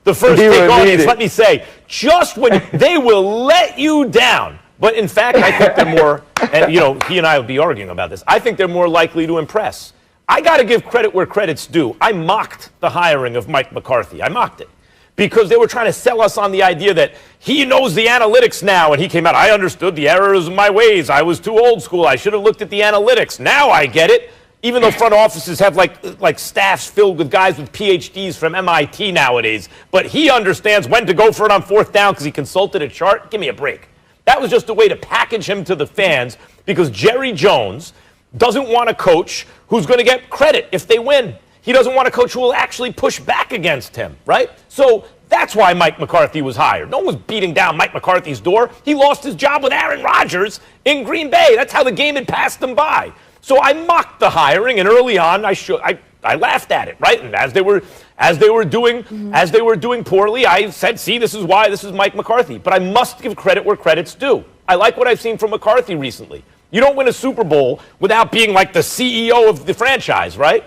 the first take audience, let me say, just when they will let you down. But in fact, I think they're more, and he and I will be arguing about this, I think they're more likely to impress. I got to give credit where credit's due. I mocked the hiring of Mike McCarthy. I mocked it. Because they were trying to sell us on the idea that he knows the analytics now. And he came out, I understood the errors of my ways. I was too old school. I should have looked at the analytics. Now I get it. Even though front offices have like staffs filled with guys with PhDs from MIT nowadays. But he understands when to go for it on fourth down because he consulted a chart. Give me a break. That was just a way to package him to the fans because Jerry Jones doesn't want a coach who's going to get credit if they win. He doesn't want a coach who will actually push back against him, right? So that's why Mike McCarthy was hired. No one was beating down Mike McCarthy's door. He lost his job with Aaron Rodgers in Green Bay. That's how the game had passed him by. So I mocked the hiring, and early on I laughed at it, right? And as they were doing poorly, I said, "See, this is why this is Mike McCarthy." But I must give credit where credit's due. I like what I've seen from McCarthy recently. You don't win a Super Bowl without being like the CEO of the franchise, right?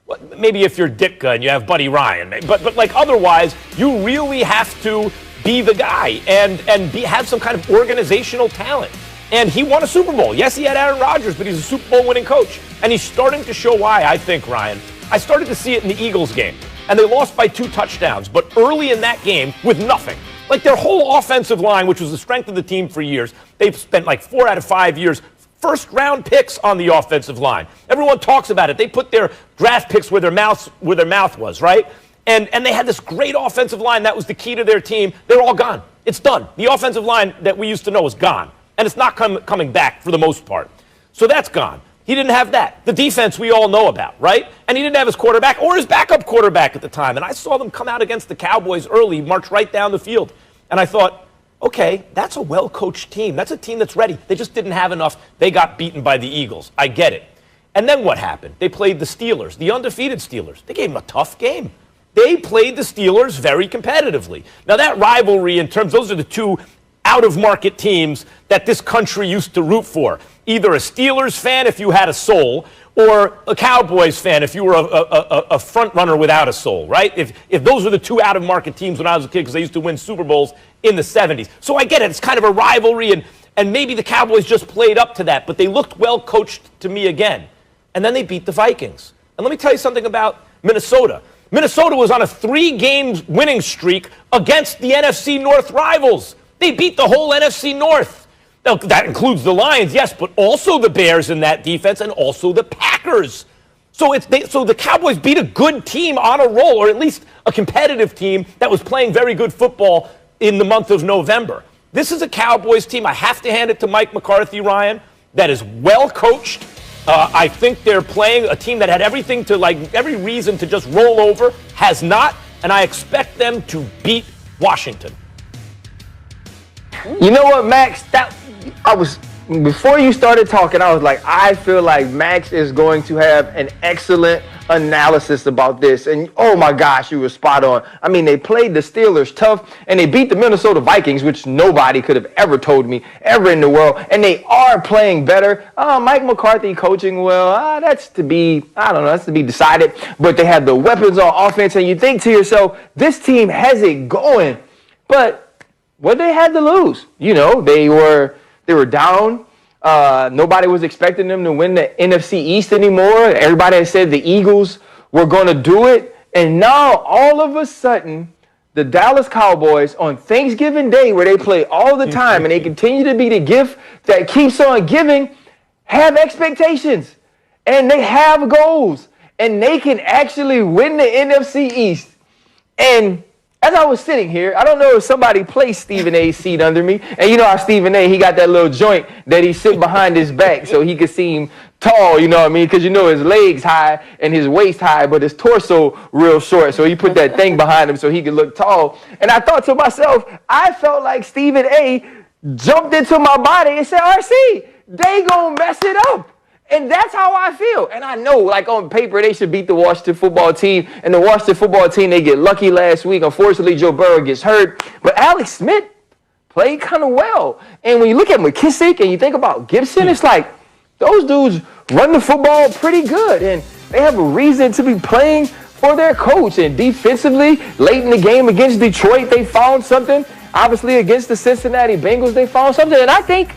Well, maybe if you're Ditka and you have Buddy Ryan, but like otherwise, you really have to be the guy and have some kind of organizational talent. And he won a Super Bowl. Yes, he had Aaron Rodgers, but he's a Super Bowl winning coach. And he's starting to show why, I think, Ryan. I started to see it in the Eagles game. And they lost by 2 touchdowns. But early in that game, with nothing. Like their whole offensive line, which was the strength of the team for years, they've spent like 4 out of 5 years first-round picks on the offensive line. Everyone talks about it. They put their draft picks where their mouth was, right? And they had this great offensive line. That was the key to their team. They're all gone. It's done. The offensive line that we used to know is gone. And it's not coming back for the most part. So that's gone. He didn't have that. The defense we all know about, right? And he didn't have his quarterback or his backup quarterback at the time. And I saw them come out against the Cowboys early, march right down the field. And I thought, okay, that's a well-coached team. That's a team that's ready. They just didn't have enough. They got beaten by the Eagles. I get it. And then what happened? They played the Steelers, the undefeated Steelers. They gave them a tough game. They played the Steelers very competitively. Now, that rivalry in terms, those are the two out-of-market teams that this country used to root for. Either a Steelers fan if you had a soul, or a Cowboys fan if you were a front runner without a soul, right? If those were the two out-of-market teams when I was a kid, because they used to win Super Bowls in the 70s. So I get it. It's kind of a rivalry, and maybe the Cowboys just played up to that, but they looked well coached to me again. And then they beat the Vikings. And let me tell you something about Minnesota. Minnesota was on a 3-game winning streak against the NFC North rivals. They beat the whole NFC North. Now, that includes the Lions, yes, but also the Bears in that defense and also the Packers. So the Cowboys beat a good team on a roll, or at least a competitive team that was playing very good football in the month of November. This is a Cowboys team, I have to hand it to Mike McCarthy, Ryan, that is well coached. I think they're playing a team that had everything to, every reason to just roll over, has not, and I expect them to beat Washington. You know what, Max? Before you started talking, I was like, I feel like Max is going to have an excellent analysis about this. And oh my gosh, you were spot on. I mean, they played the Steelers tough and they beat the Minnesota Vikings, which nobody could have ever told me ever in the world. And they are playing better. Mike McCarthy coaching well, that's to be decided. But they have the weapons on offense, and you think to yourself, this team has it going. But what they had to lose? They were down. Nobody was expecting them to win the NFC East anymore. Everybody had said the Eagles were going to do it. And now, all of a sudden, the Dallas Cowboys on Thanksgiving Day, where they play all the time and they continue to be the gift that keeps on giving, have expectations. And they have goals. And they can actually win the NFC East. And as I was sitting here, I don't know if somebody placed Stephen A's seat under me. And you know how Stephen A, he got that little joint that he sit behind his back so he could seem tall, you know what I mean? Because his legs high and his waist high, but his torso real short. So he put that thing behind him so he could look tall. And I thought to myself, I felt like Stephen A jumped into my body and said, RC, they gonna mess it up. And that's how I feel. And I know, on paper, they should beat the Washington football team. And the Washington football team, they get lucky last week. Unfortunately, Joe Burrow gets hurt. But Alex Smith played kind of well. And when you look at McKissick and you think about Gibson, it's like those dudes run the football pretty good. And they have a reason to be playing for their coach. And defensively, late in the game against Detroit, they found something. Obviously, against the Cincinnati Bengals, they found something. And I think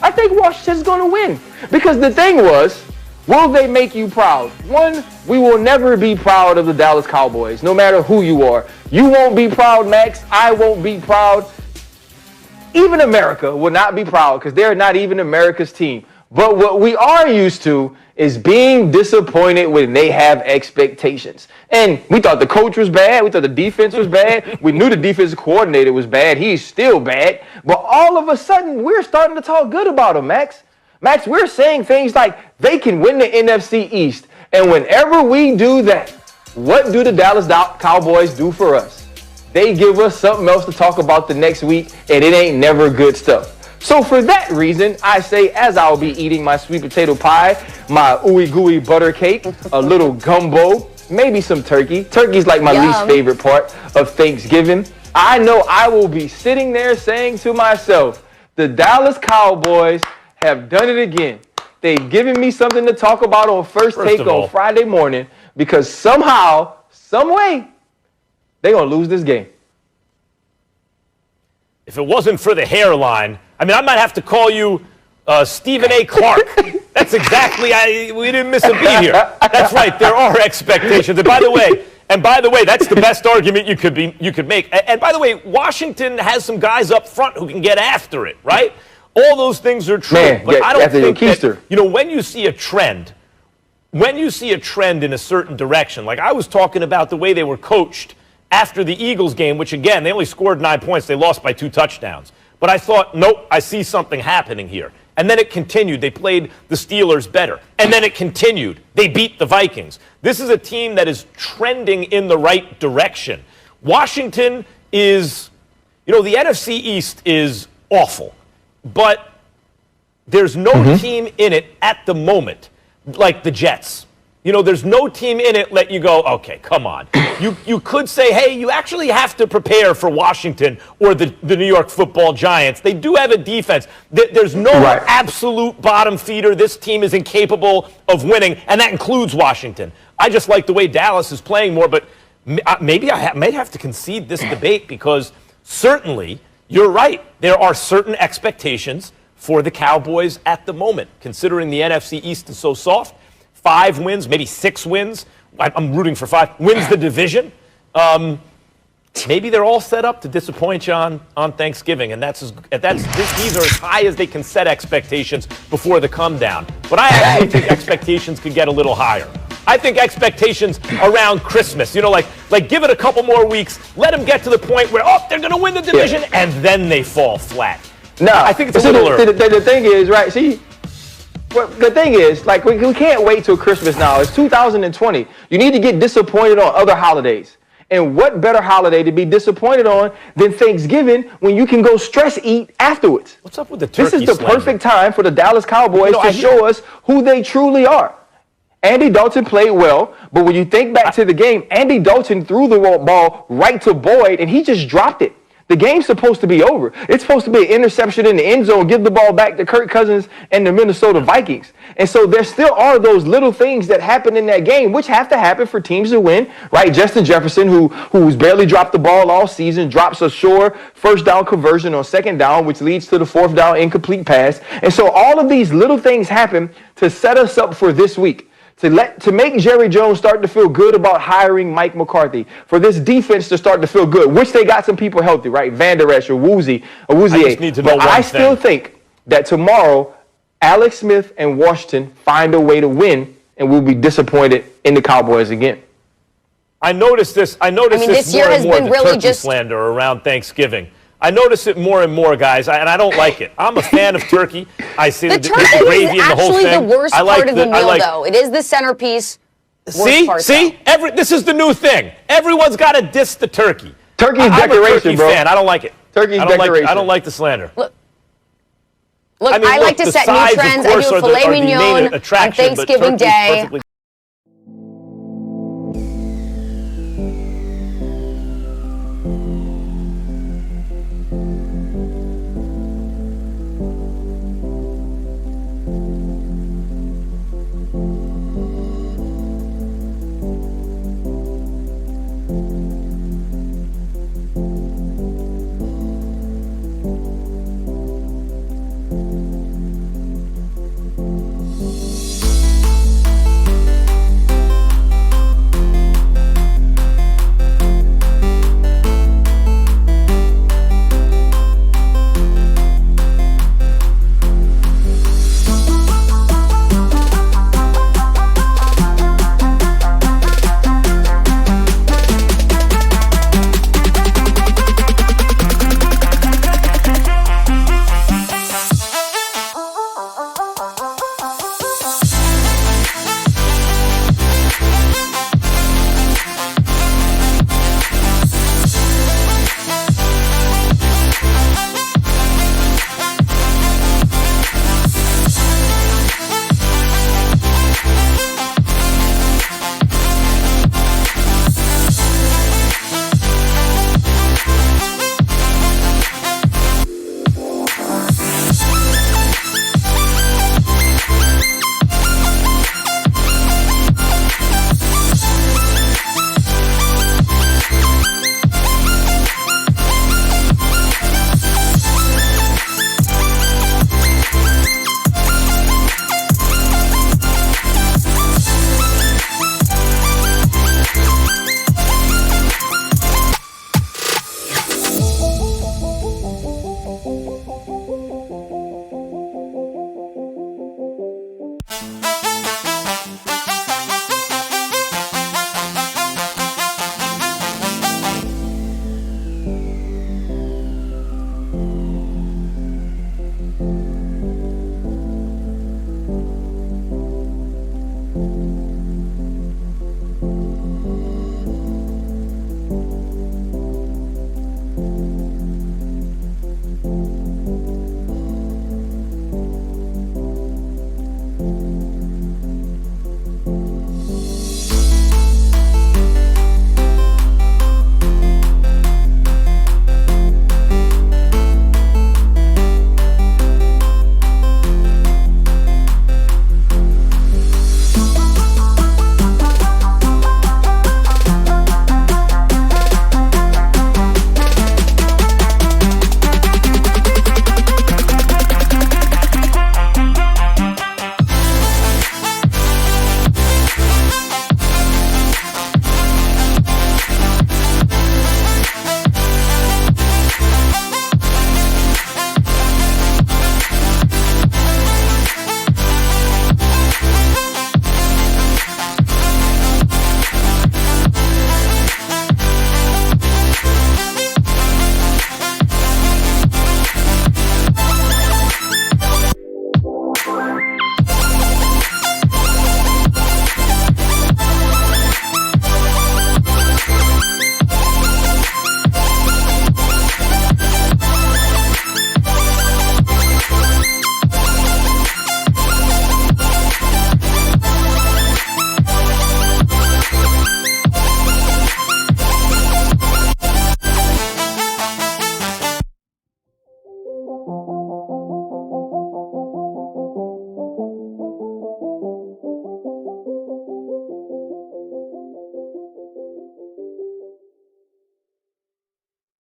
Washington's going to win. Because the thing was, will they make you proud? One, we will never be proud of the Dallas Cowboys, no matter who you are. You won't be proud, Max. I won't be proud. Even America will not be proud because they're not even America's team. But what we are used to is being disappointed when they have expectations. And we thought the coach was bad. We thought the defense was bad. We knew the defensive coordinator was bad. He's still bad. But all of a sudden, we're starting to talk good about him, Max. Max, we're saying things like they can win the NFC East. And whenever we do that, what do the Dallas Cowboys do for us? They give us something else to talk about the next week, and it ain't never good stuff. So for that reason, I say, as I'll be eating my sweet potato pie, my ooey gooey butter cake, a little gumbo, maybe some turkey. Turkey's like my least favorite part of Thanksgiving. I know I will be sitting there saying to myself, the Dallas Cowboys have done it again. They've given me something to talk about on First Take on Friday morning because somehow, some way, they're going to lose this game. If it wasn't for the hairline, I mean, I might have to call you Stephen A. Clark. That's exactly, we didn't miss a beat here. That's right, there are expectations. And by the way, that's the best argument you could make. And by the way, Washington has some guys up front who can get after it, right? All those things are true. Man, but I don't think that, when you see a trend, in a certain direction, like I was talking about the way they were coached after the Eagles game, which again, they only scored 9 points. They lost by 2 touchdowns. But I thought, nope, I see something happening here. And then it continued. They played the Steelers better. And then it continued. They beat the Vikings. This is a team that is trending in the right direction. Washington is, the NFC East is awful. But there's no team in it at the moment like the Jets. There's no team in it let you go, okay, come on. You could say, hey, you actually have to prepare for Washington or the New York Football Giants. They do have a defense. There's no absolute bottom feeder. This team is incapable of winning, and that includes Washington. I just like the way Dallas is playing more, but maybe I may have to concede this debate because certainly you're right. There are certain expectations for the Cowboys at the moment, considering the NFC East is so soft. 5 wins, maybe 6 wins. I'm rooting for 5. Wins the division. Maybe they're all set up to disappoint you on Thanksgiving, and these are as high as they can set expectations before the come down. But I actually think expectations could get a little higher. I think expectations around Christmas, like give it a couple more weeks, let them get to the point where they're going to win the division, and then they fall flat. No, I think it's a little early. The thing is, right? See. Well, the thing is, like, we can't wait till Christmas now. It's 2020. You need to get disappointed on other holidays. And what better holiday to be disappointed on than Thanksgiving when you can go stress eat afterwards? What's up with the turkey This is the perfect time for the Dallas Cowboys to show us who they truly are. Andy Dalton played well, but when you think back to the game, Andy Dalton threw the ball right to Boyd, and he just dropped it. The game's supposed to be over. It's supposed to be an interception in the end zone, give the ball back to Kirk Cousins and the Minnesota Vikings. And so there still are those little things that happen in that game, which have to happen for teams to win, right? Justin Jefferson, who's barely dropped the ball all season, drops a sure first down conversion on second down, which leads to the fourth down incomplete pass. And so all of these little things happen to set us up for this week. To make Jerry Jones start to feel good about hiring Mike McCarthy, for this defense to start to feel good, which they got some people healthy, right? Van Der Esch or Woozie. I still think that tomorrow, Alex Smith and Washington find a way to win, and we'll be disappointed in the Cowboys again. I noticed this more and more, the turkey slander around Thanksgiving. I notice it more and more, guys, and I don't like it. I'm a fan of turkey. I see the gravy and the whole thing. It's actually the worst part of the meal, though. It is the centerpiece. See? This is the new thing. Everyone's got to diss the turkey. Turkey's decoration, bro. I'm a turkey fan. I don't like it. Turkey's decoration. I don't like the slander. Look, I like to set new trends. I do a filet mignon on Thanksgiving Day.